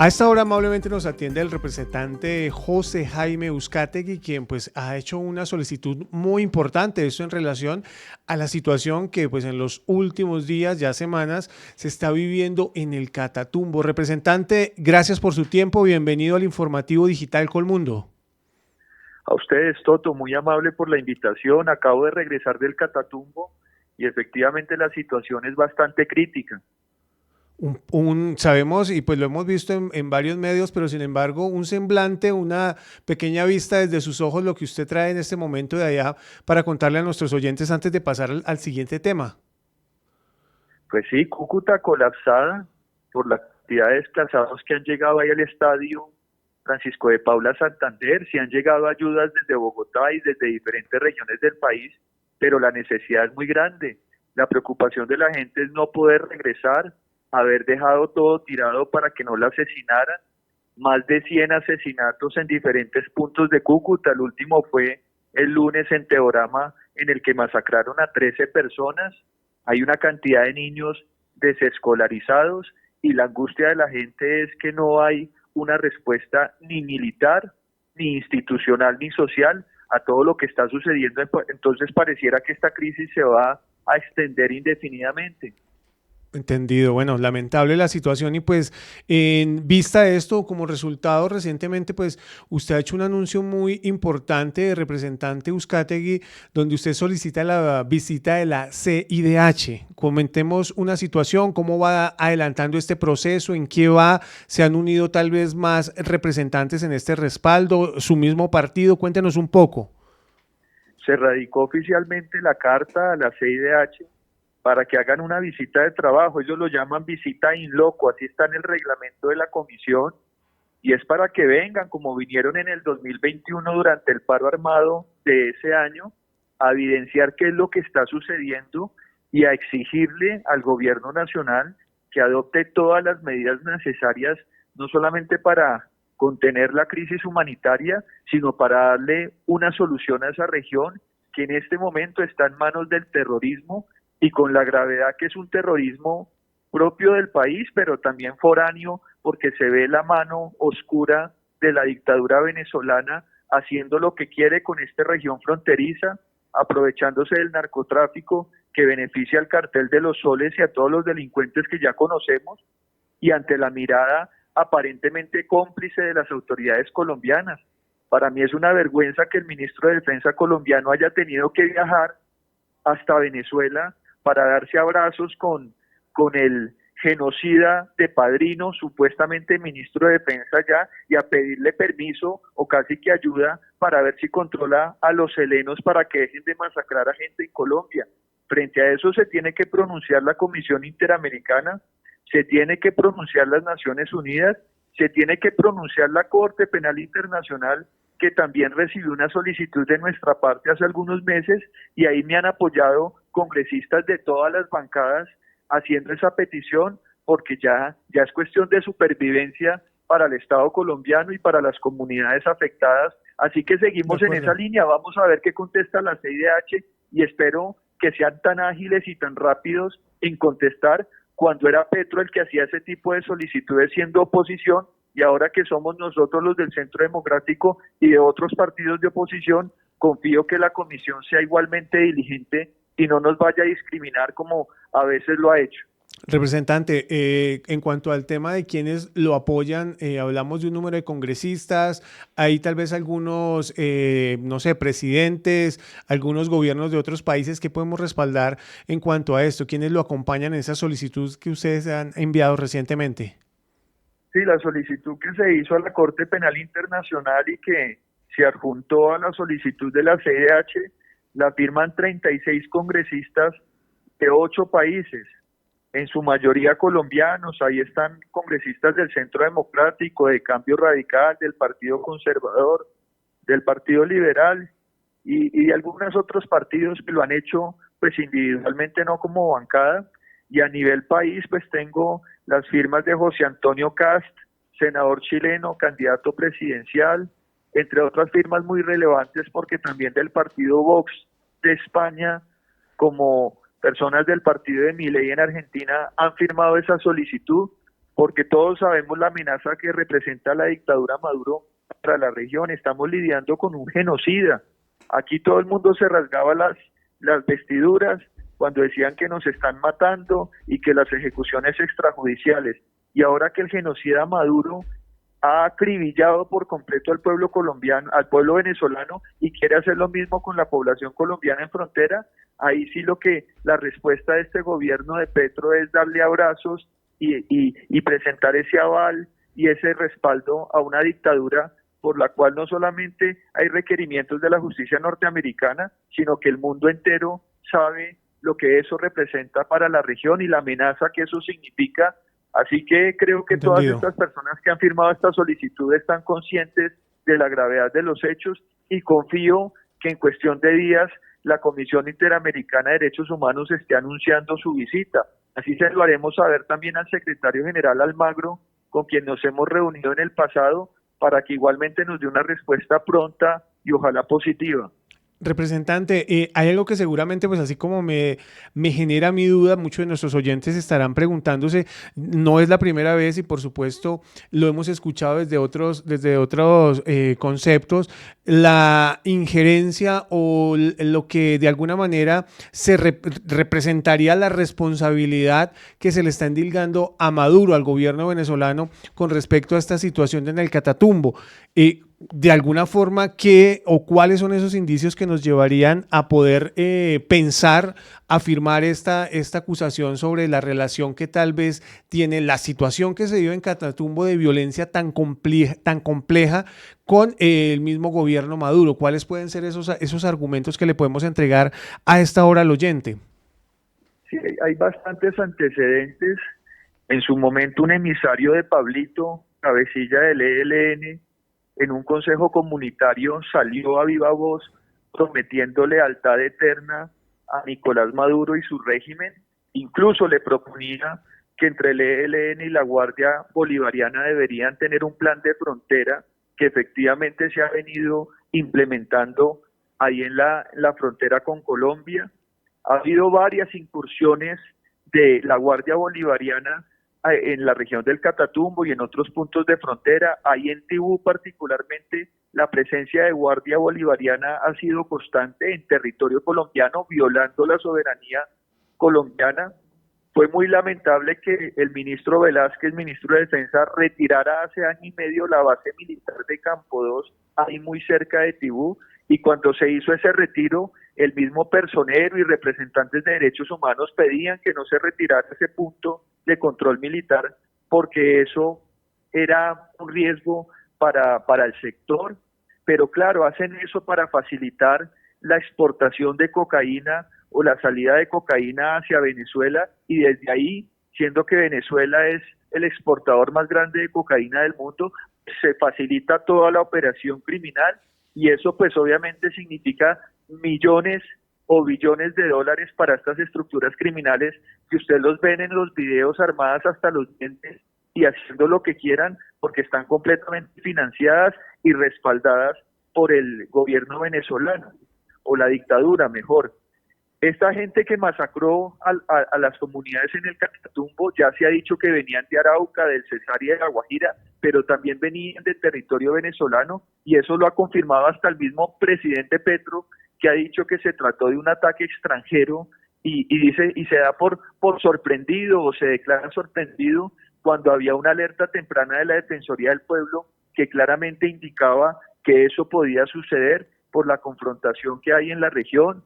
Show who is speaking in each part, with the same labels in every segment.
Speaker 1: A esta hora amablemente nos atiende el representante José Jaime Uzcategui, quien pues ha hecho una solicitud muy importante, eso en relación a la situación que pues en los últimos días, ya semanas, se está viviendo en el Catatumbo. Representante, gracias por su tiempo, bienvenido al informativo digital Colmundo.
Speaker 2: A ustedes, Toto, muy amable por la invitación. Acabo de regresar del Catatumbo y efectivamente la situación es bastante crítica.
Speaker 1: Sabemos y pues lo hemos visto en varios medios, pero sin embargo un semblante, una pequeña vista desde sus ojos, lo que usted trae en este momento de allá para contarle a nuestros oyentes antes de pasar al siguiente tema.
Speaker 2: Pues sí, Cúcuta colapsada por la cantidad de desplazados que han llegado ahí al estadio Francisco de Paula Santander. Sí han llegado ayudas desde Bogotá y desde diferentes regiones del país, pero la necesidad es muy grande. La preocupación de la gente es no poder regresar, haber dejado todo tirado para que no la asesinaran. Más de 100 asesinatos en diferentes puntos de Cúcuta. El último fue el lunes en Teorama, en el que masacraron a 13 personas. Hay una cantidad de niños desescolarizados y la angustia de la gente es que no hay una respuesta ni militar, ni institucional, ni social a todo lo que está sucediendo. Entonces pareciera que esta crisis se va a extender indefinidamente.
Speaker 1: Entendido. Bueno, lamentable la situación y pues en vista de esto, como resultado recientemente, pues usted ha hecho un anuncio muy importante de representante Uzcategui, donde usted solicita la visita de la CIDH. Comentemos una situación, cómo va adelantando este proceso, en qué va, se han unido tal vez más representantes en este respaldo, su mismo partido, cuéntenos un poco.
Speaker 2: Se radicó oficialmente la carta a la CIDH para que hagan una visita de trabajo. Ellos lo llaman visita in loco, así está en el reglamento de la comisión, y es para que vengan, como vinieron en el 2021 durante el paro armado de ese año, a evidenciar qué es lo que está sucediendo y a exigirle al gobierno nacional que adopte todas las medidas necesarias, no solamente para contener la crisis humanitaria, sino para darle una solución a esa región que en este momento está en manos del terrorismo, y con la gravedad que es un terrorismo propio del país, pero también foráneo, porque se ve la mano oscura de la dictadura venezolana haciendo lo que quiere con esta región fronteriza, aprovechándose del narcotráfico que beneficia al cartel de los soles y a todos los delincuentes que ya conocemos, y ante la mirada aparentemente cómplice de las autoridades colombianas. Para mí es una vergüenza que el ministro de Defensa colombiano haya tenido que viajar hasta Venezuela para darse abrazos con el genocida de Padrino, supuestamente ministro de Defensa ya, y a pedirle permiso o casi que ayuda para ver si controla a los helenos para que dejen de masacrar a gente en Colombia. Frente a eso se tiene que pronunciar la Comisión Interamericana, se tiene que pronunciar las Naciones Unidas, se tiene que pronunciar la Corte Penal Internacional, que también recibió una solicitud de nuestra parte hace algunos meses, y ahí me han apoyado congresistas de todas las bancadas haciendo esa petición, porque ya es cuestión de supervivencia para el Estado colombiano y para las comunidades afectadas. Así que
Speaker 1: De
Speaker 2: seguimos en esa
Speaker 1: acuerdo.
Speaker 2: línea, vamos a ver qué contesta la CIDH y espero que sean tan ágiles y tan rápidos en contestar cuando era Petro el que hacía ese tipo de solicitudes siendo oposición, y ahora que somos nosotros los del Centro Democrático y de otros partidos de oposición, confío que la comisión sea igualmente diligente y no nos vaya a discriminar como a veces lo ha hecho.
Speaker 1: Representante, en cuanto al tema de quienes lo apoyan, hablamos de un número de congresistas, hay tal vez algunos, no sé, presidentes, algunos gobiernos de otros países que podemos respaldar en cuanto a esto, quienes lo acompañan en esa solicitud que ustedes han enviado recientemente.
Speaker 2: Sí, la solicitud que se hizo a la Corte Penal Internacional y que se adjuntó a la solicitud de la CIDH, la firman 36 congresistas de 8 países, en su mayoría colombianos. Ahí están congresistas del Centro Democrático, de Cambio Radical, del Partido Conservador, del Partido Liberal y de algunos otros partidos que lo han hecho pues individualmente, no como bancada. Y a nivel país pues tengo las firmas de José Antonio Cast, senador chileno, candidato presidencial, entre otras firmas muy relevantes, porque también del partido Vox de España, como personas del partido de Milei en Argentina han firmado esa solicitud, porque todos sabemos la amenaza que representa la dictadura Maduro para la región. Estamos lidiando con un genocida. Aquí todo el mundo se rasgaba las vestiduras cuando decían que nos están matando y que las ejecuciones extrajudiciales. Y ahora que el genocida Maduro ha acribillado por completo al pueblo colombiano, al pueblo venezolano, y quiere hacer lo mismo con la población colombiana en frontera, ahí sí la respuesta de este gobierno de Petro es darle abrazos y presentar ese aval y ese respaldo a una dictadura por la cual no solamente hay requerimientos de la justicia norteamericana, sino que el mundo entero sabe lo que eso representa para la región y la amenaza que eso significa. Así que creo que todas
Speaker 1: Entendido.
Speaker 2: estas personas que han firmado esta solicitud están conscientes de la gravedad de los hechos, y confío que en cuestión de días la Comisión Interamericana de Derechos Humanos esté anunciando su visita. Así se lo haremos saber también al secretario general Almagro, con quien nos hemos reunido en el pasado, para que igualmente nos dé una respuesta pronta y ojalá positiva.
Speaker 1: Representante, hay algo que seguramente, pues así como me genera mi duda, muchos de nuestros oyentes estarán preguntándose, no es la primera vez y por supuesto lo hemos escuchado desde otros conceptos, la injerencia o lo que de alguna manera representaría la responsabilidad que se le está endilgando a Maduro, al gobierno venezolano, con respecto a esta situación en el Catatumbo. De alguna forma, ¿qué o cuáles son esos indicios que nos llevarían a poder pensar, afirmar esta acusación sobre la relación que tal vez tiene la situación que se dio en Catatumbo de violencia tan compleja con el mismo gobierno Maduro? ¿Cuáles pueden ser esos argumentos que le podemos entregar a esta hora al oyente?
Speaker 2: Sí, hay bastantes antecedentes. En su momento, un emisario de Pablito, cabecilla del ELN, en un consejo comunitario salió a viva voz prometiendo lealtad eterna a Nicolás Maduro y su régimen. Incluso le proponía que entre el ELN y la Guardia Bolivariana deberían tener un plan de frontera que efectivamente se ha venido implementando ahí en la frontera con Colombia. Ha habido varias incursiones de la Guardia Bolivariana en la región del Catatumbo y en otros puntos de frontera. Ahí en Tibú particularmente la presencia de Guardia Bolivariana ha sido constante en territorio colombiano, violando la soberanía colombiana. Fue muy lamentable que el ministro Velázquez, ministro de Defensa, retirara hace año y medio la base militar de Campo 2, ahí muy cerca de Tibú, y cuando se hizo ese retiro, el mismo personero y representantes de derechos humanos pedían que no se retirara ese punto de control militar, porque eso era un riesgo para el sector. Pero claro, hacen eso para facilitar la exportación de cocaína o la salida de cocaína hacia Venezuela, y desde ahí, siendo que Venezuela es el exportador más grande de cocaína del mundo, se facilita toda la operación criminal, y eso pues obviamente significa millones o billones de dólares para estas estructuras criminales que ustedes los ven en los videos armadas hasta los dientes y haciendo lo que quieran, porque están completamente financiadas y respaldadas por el gobierno venezolano, o la dictadura mejor. Esta gente que masacró a las comunidades en el Catatumbo, ya se ha dicho que venían de Arauca, del Cesar y de La Guajira, pero también venían del territorio venezolano, y eso lo ha confirmado hasta el mismo presidente Petro, que ha dicho que se trató de un ataque extranjero, y dice, y se da por sorprendido, o se declara sorprendido, cuando había una alerta temprana de la Defensoría del Pueblo que claramente indicaba que eso podía suceder por la confrontación que hay en la región.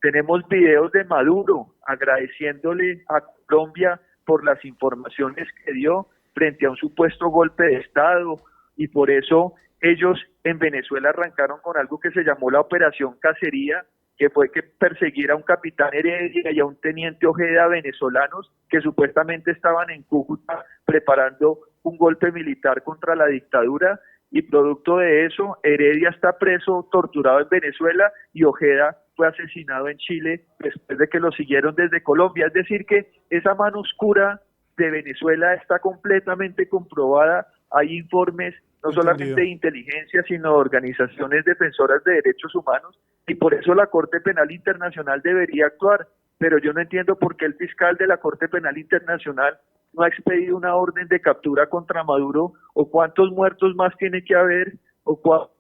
Speaker 2: Tenemos videos de Maduro agradeciéndole a Colombia por las informaciones que dio frente a un supuesto golpe de Estado, y por eso ellos en Venezuela arrancaron con algo que se llamó la Operación Cacería, que fue que perseguir a un capitán Heredia y a un teniente Ojeda venezolanos que supuestamente estaban en Cúcuta preparando un golpe militar contra la dictadura, y producto de eso Heredia está preso, torturado en Venezuela, y Ojeda fue asesinado en Chile después de que lo siguieron desde Colombia. Es decir, que esa mano oscura de Venezuela está completamente comprobada. Hay informes no solamente de inteligencia, sino de organizaciones defensoras de derechos humanos, y por eso la Corte Penal Internacional debería actuar. Pero yo no entiendo por qué el fiscal de la Corte Penal Internacional no ha expedido una orden de captura contra Maduro, o cuántos muertos más tiene que haber, o cuántas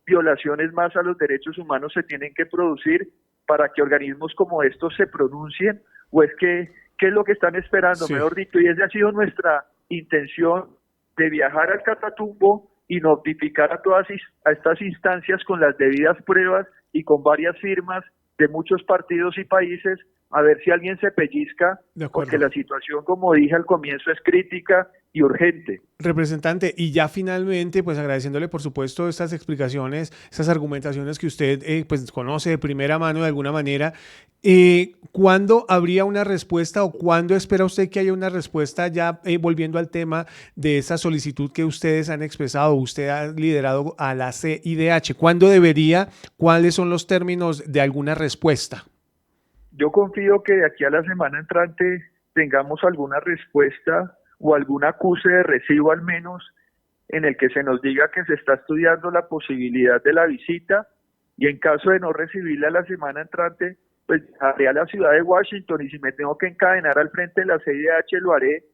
Speaker 2: violaciones más a los derechos humanos se tienen que producir para que organismos como estos se pronuncien, o es que, ¿qué es lo que están esperando?
Speaker 1: Sí.
Speaker 2: Mejor dicho, y esa ha sido nuestra intención de viajar al Catatumbo y notificar a estas instancias con las debidas pruebas y con varias firmas de muchos partidos y países, a ver si alguien se pellizca, porque la situación, como dije al comienzo, es crítica y urgente.
Speaker 1: Representante, y ya finalmente, pues agradeciéndole por supuesto estas explicaciones, estas argumentaciones que usted pues conoce de primera mano de alguna manera, ¿cuándo habría una respuesta o cuándo espera usted que haya una respuesta ya volviendo al tema de esa solicitud que ustedes han expresado, usted ha liderado a la CIDH? ¿Cuándo debería, cuáles son los términos de alguna respuesta?
Speaker 2: Yo confío que de aquí a la semana entrante tengamos alguna respuesta o algún acuse de recibo al menos en el que se nos diga que se está estudiando la posibilidad de la visita, y en caso de no recibirla la semana entrante, pues haré a la ciudad de Washington, y si me tengo que encadenar al frente de la CIDH lo haré,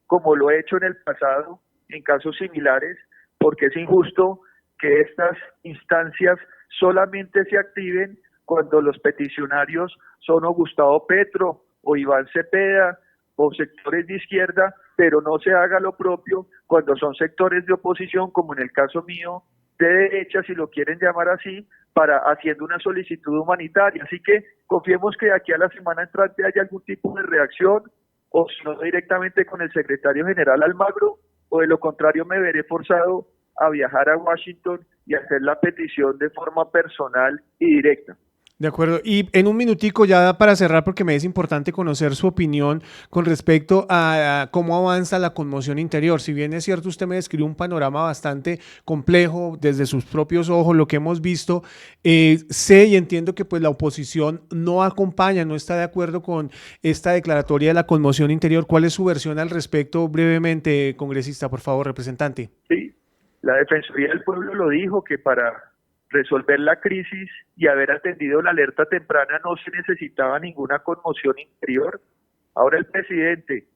Speaker 2: como lo he hecho en el pasado en casos similares, porque es injusto que estas instancias solamente se activen cuando los peticionarios son o Gustavo Petro o Iván Cepeda o sectores de izquierda, pero no se haga lo propio cuando son sectores de oposición, como en el caso mío, de derecha, si lo quieren llamar así, para haciendo una solicitud humanitaria. Así que confiemos que de aquí a la semana entrante haya algún tipo de reacción, o si no directamente con el secretario general Almagro, o de lo contrario me veré forzado a viajar a Washington y hacer la petición de forma personal y directa.
Speaker 1: De acuerdo. Y en un minutico ya para cerrar, porque me es importante conocer su opinión con respecto a cómo avanza la conmoción interior. Si bien es cierto, usted me describió un panorama bastante complejo desde sus propios ojos, lo que hemos visto, sé y entiendo que pues la oposición no acompaña, no está de acuerdo con esta declaratoria de la conmoción interior. ¿Cuál es su versión al respecto brevemente, congresista, por favor, representante?
Speaker 2: Sí, la Defensoría del Pueblo lo dijo, que para resolver la crisis y haber atendido la alerta temprana no se necesitaba ninguna conmoción interior. Ahora el presidente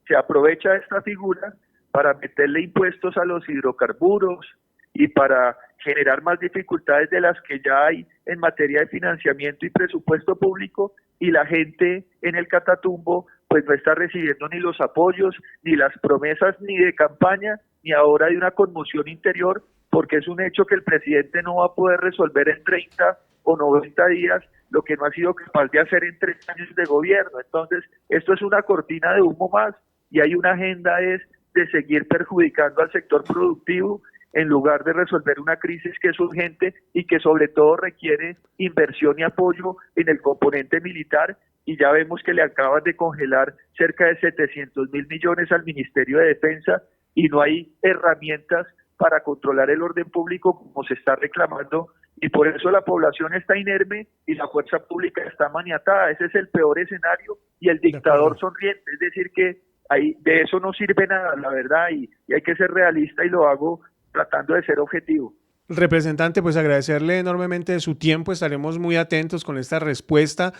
Speaker 2: se aprovecha de esta figura para meterle impuestos a los hidrocarburos y para generar más dificultades de las que ya hay en materia de financiamiento y presupuesto público, y la gente en el Catatumbo pues no está recibiendo ni los apoyos, ni las promesas, ni de campaña, ni ahora de una conmoción interior, porque es un hecho que el presidente no va a poder resolver en 30 o 90 días lo que no ha sido capaz de hacer en 3 años de gobierno. Entonces, esto es una cortina de humo más, y hay una agenda es de seguir perjudicando al sector productivo en lugar de resolver una crisis que es urgente y que sobre todo requiere inversión y apoyo en el componente militar, y ya vemos que le acaban de congelar cerca de 700.000 millones al Ministerio de Defensa y no hay herramientas para controlar el orden público como se está reclamando, y por eso la población está inerme y la fuerza pública está maniatada. Ese es el peor escenario, y el dictador sonriente, es decir que de eso no sirve nada, la verdad, y hay que ser realista, y lo hago tratando de ser objetivo.
Speaker 1: Representante, pues agradecerle enormemente de su tiempo, estaremos muy atentos con esta respuesta,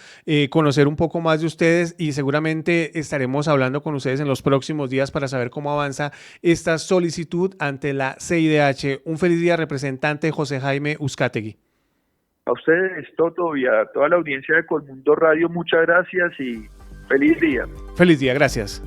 Speaker 1: conocer un poco más de ustedes, y seguramente estaremos hablando con ustedes en los próximos días para saber cómo avanza esta solicitud ante la CIDH. Un feliz día, representante José Jaime Uzcategui.
Speaker 2: A ustedes, Toto, y a toda la audiencia de Colmundo Radio, muchas gracias y feliz día.
Speaker 1: Feliz día, gracias.